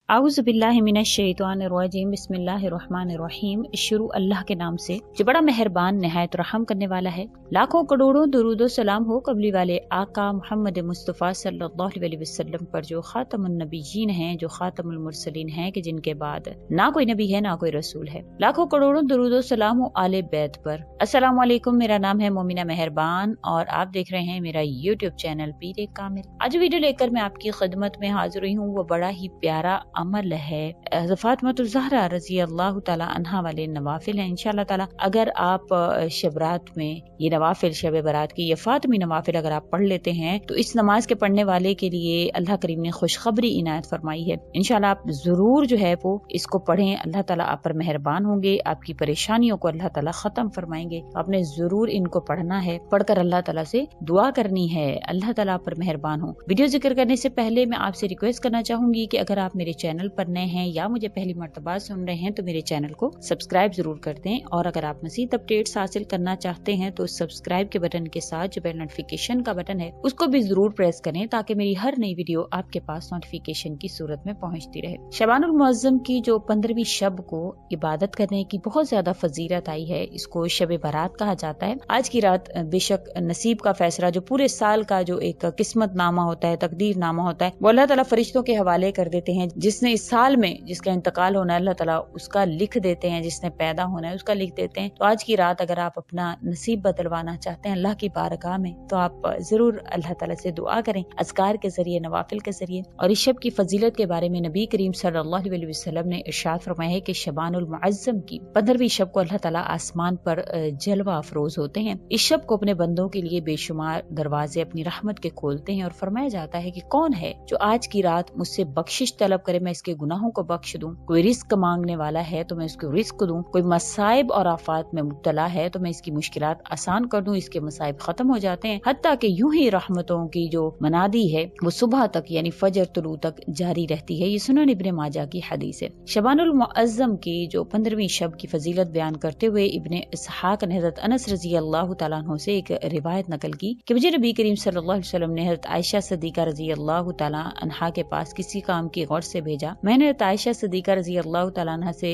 आऊज़ु बिल्लाहि मिनश शैतानिर रजीम बिस्मिल्लाहिर्रहमानिर्रहीम। शुरू अल्लाह के नाम से जो बड़ा मेहरबान निहायत रहम करने वाला है। लाखों करोड़ों दुरूद व सलाम हो कबली वाले आका मोहम्मद मुस्तफ़ा सल्लल्लाहु अलैहि वसल्लम पर, जो खातमुन नबीयीन हैं, जो खातमुल मुरसलीन हैं, कि जिनके बाद ना कोई नबी है ना कोई रसूल है। लाखों करोड़ों दुरूद व सलाम हो आले बैत पर। अस्सलामु अलैकुम, मेरा नाम है मोमिना मेहरबान और आप देख रहे हैं मेरा यूट्यूब चैनल पीर कामिल। आज वीडियो लेकर मैं आपकी खिदमत में हाजिर हुई हूँ। वो बड़ा ही प्यारा अमल है, फातिमा ज़हरा रज़ी अल्लाह ताला अन्हा वाले नवाफिल हैं। इंशाअल्लाह ताला अगर आप शब रात में ये नवाफिल, शब बारात की ये फातिमी नवाफिल अगर आप पढ़ लेते हैं तो इस नमाज के पढ़ने वाले के लिए अल्लाह करीम ने खुशखबरी इनायत फरमाई है। इंशाअल्लाह आप जरूर जो है वो इसको पढ़ें। अल्लाह ताला आप पर मेहरबान होंगे, आपकी परेशानियों को अल्लाह ताला खत्म फरमाएंगे। आपने जरूर इनको पढ़ना है, पढ़कर अल्लाह ताला से दुआ करनी है, अल्लाह ताला आप पर मेहरबान हो। वीडियो जिक्र करने से पहले मैं आपसे रिक्वेस्ट करना चाहूंगी कि अगर आप मेरे चैनल पर नए हैं या मुझे पहली मर्तबा सुन रहे हैं तो मेरे चैनल को सब्सक्राइब जरूर कर दें। और अगर आप मज़ीद अपडेट्स हासिल करना चाहते हैं तो सब्सक्राइब के बटन के साथ जो बेल नोटिफिकेशन का बटन है उसको भी जरूर प्रेस करें ताकि मेरी हर नई वीडियो आपके पास नोटिफिकेशन की सूरत में पहुंचती रहे। शबानुल मुअज्जम की जो 15वीं शब को इबादत करने की बहुत ज्यादा फजीलत आई है, इसको शब बारात कहा जाता है। आज की रात बेशक नसीब का फैसला, जो पूरे साल का जो एक किस्मत नामा होता है, तकदीर नामा होता है, वो अल्लाह ताला फरिश्तों के हवाले कर देते हैं। जिसने इस साल में जिसका इंतकाल होना है अल्लाह ताला उसका लिख देते हैं, जिसने पैदा होना है उसका लिख देते हैं। तो आज की रात अगर आप अपना नसीब बदलवाना चाहते हैं अल्लाह की बारगाह में तो आप जरूर अल्लाह ताला से दुआ करें, अज़कार के जरिए, नवाफिल के जरिए। और इस शब की फजीलत के बारे में नबी करीम सल्लल्लाहु अलैहि वसल्लम ने इरशाद फरमाया है कि शबानुल मुअज्जम की 15वीं शब को अल्लाह ताला आसमान पर जलवा अफरोज होते हैं। इस शब को अपने बंदों के लिए बेशुमार दरवाजे अपनी रहमत के खोलते हैं और फरमाया जाता है कि कौन है जो आज की रात मुझसे बख्शिश तलब करे, मैं इसके गुनाहों को बख्श दूं। कोई रिस्क मांगने वाला है तो मैं इसको रिस्क दूं। कोई मसाइब और आफात में मुब्तला है तो मैं इसकी मुश्किलात आसान कर दूं, इसके मसाइब खत्म हो जाते हैं। हत्ता कि यूं ही रहमतों की जो मनादी है वो सुबह तक यानी फजर तुलू तक जारी रहती है। ये सुनन इब्ने माजा की हदीस है। शबानुल मुअज्जम की जो 15वीं शब की फजीलत बयान करते हुए इब्ने इसहाक ने हज़रत अनस रज़ी अल्लाह तआला अन्हु से एक रिवायत नकल की कि मुझे नबी करीम सल्लल्लाहु अलैहि वसल्लम ने हज़रत आयशा सिद्दीका रज़ी अल्लाह तआला अन्हा के पास किसी काम की गौर से भेजा। मैंने हज़रत आयशा सिद्दीका रज़ी अल्लाह तआला अन्हा से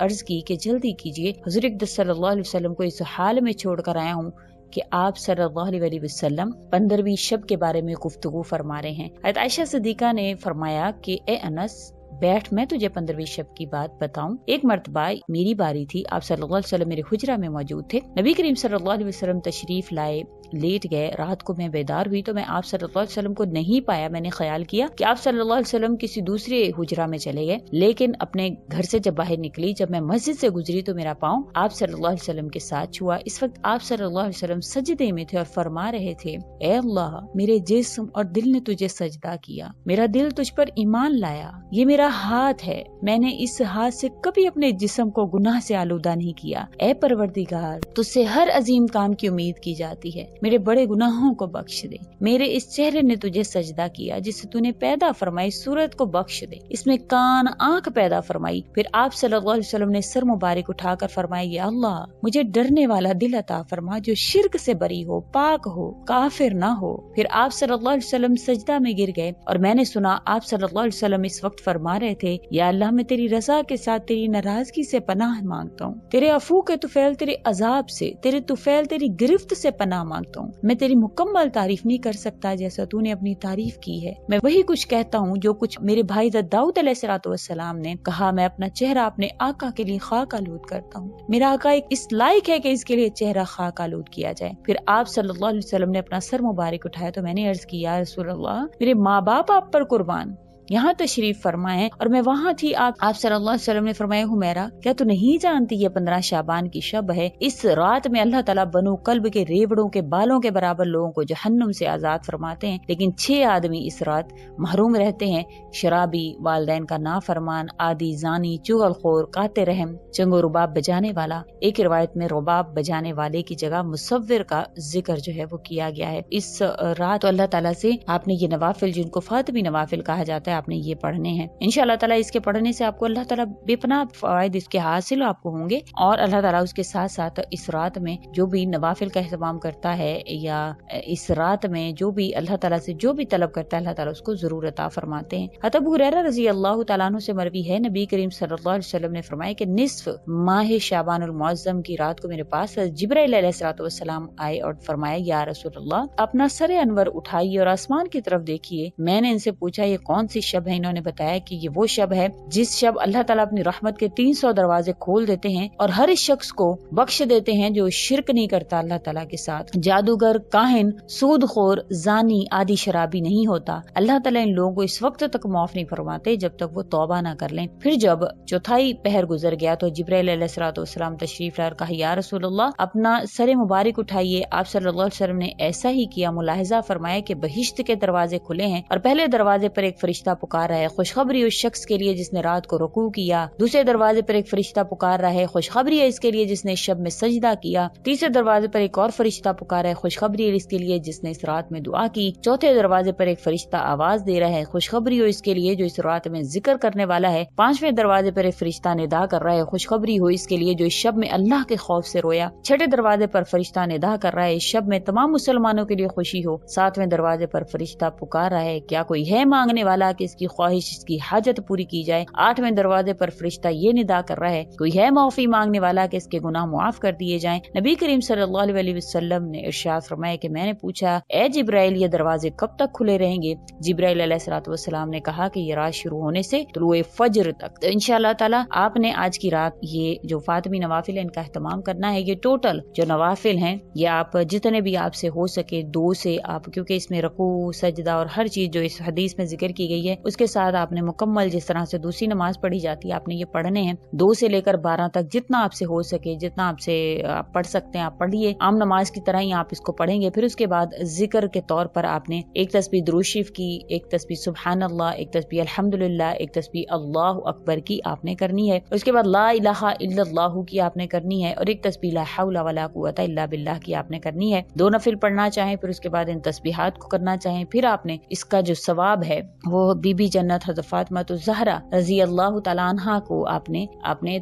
अर्ज की कि जल्दी कीजिए, हुज़ूर अक़दस सल्लल्लाहु अलैहि वसल्लम को इस हाल में छोड़कर आया हूँ कि आप सल्लल्लाहु अलैहि वसल्लम 15वीं शब के बारे में गुफ्तगू फरमा रहे हैं। हज़रत आयशा सिद्दीका ने फरमाया कि ए अनस बैठ, मैं तुझे 15वीं शब की बात बताऊं। एक मर्तबा मेरी बारी थी, आप सल्लल्लाहु अलैहि वसल्लम मेरे हुजरा में मौजूद थे। नबी करीम सल्लल्लाहु अलैहि वसल्लम तशरीफ लाए, लेट गए। रात को मैं बेदार हुई तो मैं आप सल्लल्लाहु अलैहि वसल्लम को नहीं पाया। मैंने ख्याल किया कि आप सल्लल्लाहु अलैहि वसल्लम किसी दूसरे हुजरा में चले गए, लेकिन अपने घर से जब बाहर निकली, जब मैं मस्जिद से गुजरी तो मेरा पाँव आप सल्लल्लाहु अलैहि वसल्लम के साथ छुआ। इस वक्त आप सल्लल्लाहु अलैहि वसल्लम सजदे में थे और फरमा रहे थे, ए अल्लाह, मेरे जिस्म और दिल ने तुझे सजदा किया, मेरा दिल तुझ पर ईमान लाया। ये मेरा हाथ है, मैंने इस हाथ से कभी अपने जिस्म को गुनाह से आलूदा नहीं किया। ए परवरदिगार, तुझसे हर अजीम काम की उम्मीद की जाती है, मेरे बड़े गुनाहों को बख्श दे। मेरे इस चेहरे ने तुझे सजदा किया जिससे तूने पैदा फरमाई, सूरत को बख्श दे, इसमें कान आंख पैदा फरमाई। फिर आप सल्लल्लाहु अलैहि वसल्लम ने सर मुबारक उठाकर फरमाया, या अल्लाह, मुझे डरने वाला दिल अता फरमा जो शिर्क से बरी हो, पाक हो, काफिर ना हो। फिर आप सल्लल्लाहु अलैहि वसल्लम सजदा में गिर गए और मैंने सुना आप सल्लल्लाहु अलैहि वसल्लम इस वक्त फरमा रहे थे, या अल्लाह, मैं तेरी रजा के साथ तेरी नाराजगी से पनाह मांगता हूँ, तेरे अफू के तुफैल, तेरे अजाब से, तेरे तुफैल, तेरी गिरफ्त से पनाह मांगता हूँ। मैं तेरी मुकम्मल तारीफ नहीं कर सकता जैसा तूने अपनी तारीफ की है। मैं वही कुछ कहता हूँ जो कुछ मेरे भाई दाऊद अलैहिस्सलाम ने कहा, मैं अपना चेहरा अपने आका के लिए खाक आलूद करता हूँ। मेरा आका एक इस लायक है कि इसके लिए चेहरा खाक आलूद किया जाए। फिर आप सल्लल्लाहु अलैहि वसल्लम ने अपना सर मुबारक उठाया तो मैंने अर्ज किया, रसूल अल्लाह, मेरे माँ बाप आप पर कुर्बान, यहाँ तशरीफ फरमाए। और मैं वहाँ थी। आप सल्लल्लाहु अलैहि वसल्लम ने फरमाया, हुमैरा, क्या तू नहीं जानती ये 15 शाबान की शब है? इस रात में अल्लाह ताला बनु कल्ब के रेवड़ों के बालों के बराबर लोगों को जहन्नुम से आजाद फरमाते हैं, लेकिन 6 आदमी इस रात महरूम रहते हैं। शराबी, वालदैन का नाफरमान, आदि, जानी, चुगलखोर, काते रहम, चंगो रुबाब बजाने वाला। एक रिवायत में रुबाब बजाने वाले की जगह मुसव्विर का जिक्र जो है वो किया गया है। इस रात अल्लाह ताला से आपने ये नवाफिल, जिनको फातिमी नवाफिल कहा जाता है, ہے آپ نے یہ پڑھنے ہیں۔ انشاءاللہ تعالیٰ اس کے پڑھنے سے آپ کو اللہ تعالیٰ بے پناہ فوائد اس کے حاصل آپ کو ہوں گے، اور اللہ تعالیٰ اس کے ساتھ ساتھ اس رات میں جو بھی نوافل کا اہتمام کرتا ہے یا اس رات میں جو بھی اللہ تعالیٰ سے جو بھی طلب کرتا ہے اللہ تعالیٰ اس کو ضرور عطا فرماتے ہیں۔ حضرت ابو ہریرہ رضی اللہ تعالیٰ عنہ سے مروی ہے، نبی کریم صلی اللہ علیہ وسلم نے فرمایا کہ نصف ماہ شعبان المعظم کی رات کو میرے پاس جبرائیل علیہ السلام آئے اور فرمایا یا رسول اللہ اپنا سر انور اٹھائیے اور آسمان کی طرف دیکھیے۔ میں نے ان سے پوچھا یہ کون سی شب ہے؟ انہوں نے بتایا کہ یہ وہ شب ہے جس شب اللہ تعالیٰ اپنی رحمت کے 300 دروازے کھول دیتے ہیں اور ہر اس شخص کو بخش دیتے ہیں جو شرک نہیں کرتا اللہ تعالیٰ کے ساتھ، جادوگر، کاہن، سود خور، زانی آدی شرابی نہیں ہوتا۔ اللہ تعالیٰ ان لوگوں کو اس وقت تک معاف نہیں فرماتے جب تک وہ توبہ نہ کر لیں۔ پھر جب چوتھائی پہر گزر گیا تو جبرائیل علیہ السلام تشریف لائے اور کہا یا رسول اللہ اپنا سر مبارک اٹھائیے۔ آپ صلی اللہ علیہ وسلم نے ایسا ہی کیا، ملاحظہ فرمایا کہ بہشت کے دروازے کھلے ہیں اور پہلے دروازے پر ایک فرشتہ پکار رہا ہے، خوشخبری اس شخص کے لیے جس نے رات کو رکوع کیا۔ دوسرے دروازے پر ایک فرشتہ پکار رہا ہے، خوشخبری ہے اس کے لیے جس نے شب میں سجدہ کیا۔ تیسرے دروازے پر ایک اور فرشتہ پکار رہا ہے، خوشخبری ہے اس کے لیے جس نے اس رات میں دعا کی۔ چوتھے دروازے پر ایک فرشتہ آواز دے رہا ہے، خوشخبری ہو اس کے لیے جو اس رات میں ذکر کرنے والا ہے۔ پانچویں دروازے پر ایک فرشتہ ندا کر رہا ہے، خوشخبری ہو اس کے لیے جو اس شب میں اللہ کے خوف سے رویا۔ چھٹے دروازے پر فرشتہ ندا کر رہا ہے، اس شب میں تمام مسلمانوں کے لیے خوشی ہو۔ ساتویں دروازے پر فرشتہ پکار رہا ہے، کیا کوئی ہے مانگنے والا کہ اس کی خواہش، اس کی حاجت پوری کی جائے۔ آٹھویں دروازے پر فرشتہ یہ ندا کر رہا ہے، کوئی ہے معافی مانگنے والا کہ اس کے گناہ معاف کر دیے جائیں۔ نبی کریم صلی اللہ علیہ وسلم نے ارشاد فرمایا کہ میں نے پوچھا اے جبرائیل یہ دروازے کب تک کھلے رہیں گے؟ جبرائیل علیہ السلام نے کہا کہ یہ رات شروع ہونے سے طلوع فجر تک۔ تو انشاءاللہ تعالی آپ نے آج کی رات یہ جو فاطمی نوافل ان کا اہتمام کرنا ہے۔ یہ ٹوٹل جو نوافل ہیں یہ آپ جتنے بھی آپ سے ہو سکے 2 سے آپ، کیونکہ اس میں رکوع، سجدہ اور ہر چیز جو اس حدیث میں ذکر کی گئی ہے اس کے ساتھ آپ نے مکمل جس طرح سے دوسری نماز پڑھی جاتی ہے آپ نے یہ پڑھنے ہیں 2 سے لے کر 12 تک، جتنا آپ سے ہو سکے، جتنا آپ سے آپ پڑھ سکتے ہیں آپ پڑھیے، عام نماز کی طرح ہی آپ اس کو پڑھیں گے۔ پھر اس کے بعد ذکر کے طور پر آپ نے ایک تسبیح درود شریف کی، ایک تسبیح سبحان اللہ، ایک تسبیح الحمدللہ، ایک تسبیح اللہ اکبر کی آپ نے کرنی ہے۔ اس کے بعد لا الہ الا اللہ کی آپ نے کرنی ہے، اور ایک تسبیح لا حول ولا قوت الا باللہ کی آپ نے کرنی ہے۔ 2 نفل پڑھنا چاہیں پھر اس کے بعد ان تسبیحات کو کرنا چاہیں، پھر آپ نے اس کا جو ثواب ہے وہ بی بی جنت حضرت فاطمہ الزہرا رضی اللہ تعالی عنہا کو آپ نے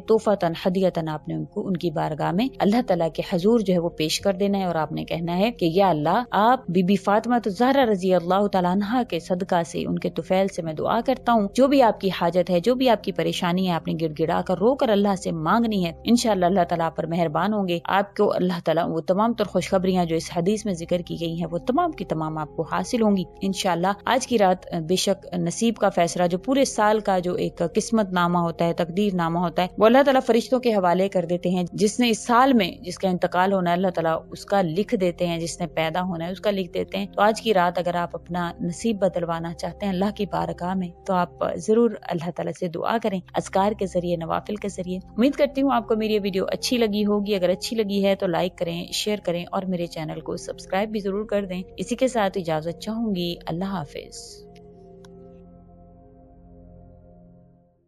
تحفۃً ہدیۃً آپ نے ان کی بارگاہ میں اللہ تعالیٰ کے حضور جو ہے وہ پیش کر دینا ہے، اور آپ نے کہنا ہے کہ یا اللہ آپ بی بی فاطمہ الزہرا رضی اللہ تعالی عنہا کے صدقہ سے، ان کے طفیل سے میں دعا کرتا ہوں جو بھی آپ کی حاجت ہے، جو بھی آپ کی پریشانی ہے، آپ نے گڑ گڑا کر رو کر اللہ سے مانگنی ہے، انشاءاللہ اللہ تعالیٰ پر مہربان ہوں گے، آپ کو اللہ تعالیٰ وہ تمام تر خوشخبریاں جو اس حدیث میں ذکر کی گئی ہیں وہ تمام کی تمام آپ کو حاصل ہوں گی انشاءاللہ۔ آج کی رات بے شک نصیب کا فیصلہ جو پورے سال کا جو ایک قسمت نامہ ہوتا ہے، تقدیر نامہ ہوتا ہے، وہ اللہ تعالیٰ فرشتوں کے حوالے کر دیتے ہیں۔ جس نے اس سال میں جس کا انتقال ہونا ہے اللہ تعالیٰ اس کا لکھ دیتے ہیں، جس نے پیدا ہونا ہے اس کا لکھ دیتے ہیں۔ تو آج کی رات اگر آپ اپنا نصیب بدلوانا چاہتے ہیں اللہ کی بارگاہ میں تو آپ ضرور اللہ تعالیٰ سے دعا کریں، اذکار کے ذریعے، نوافل کے ذریعے۔ امید کرتی ہوں آپ کو میری یہ ویڈیو اچھی لگی ہوگی، اگر اچھی لگی ہے تو لائک کریں، شیئر کریں اور میرے چینل کو سبسکرائب بھی ضرور کر دیں۔ اسی کے ساتھ اجازت چاہوں گی، اللہ حافظ۔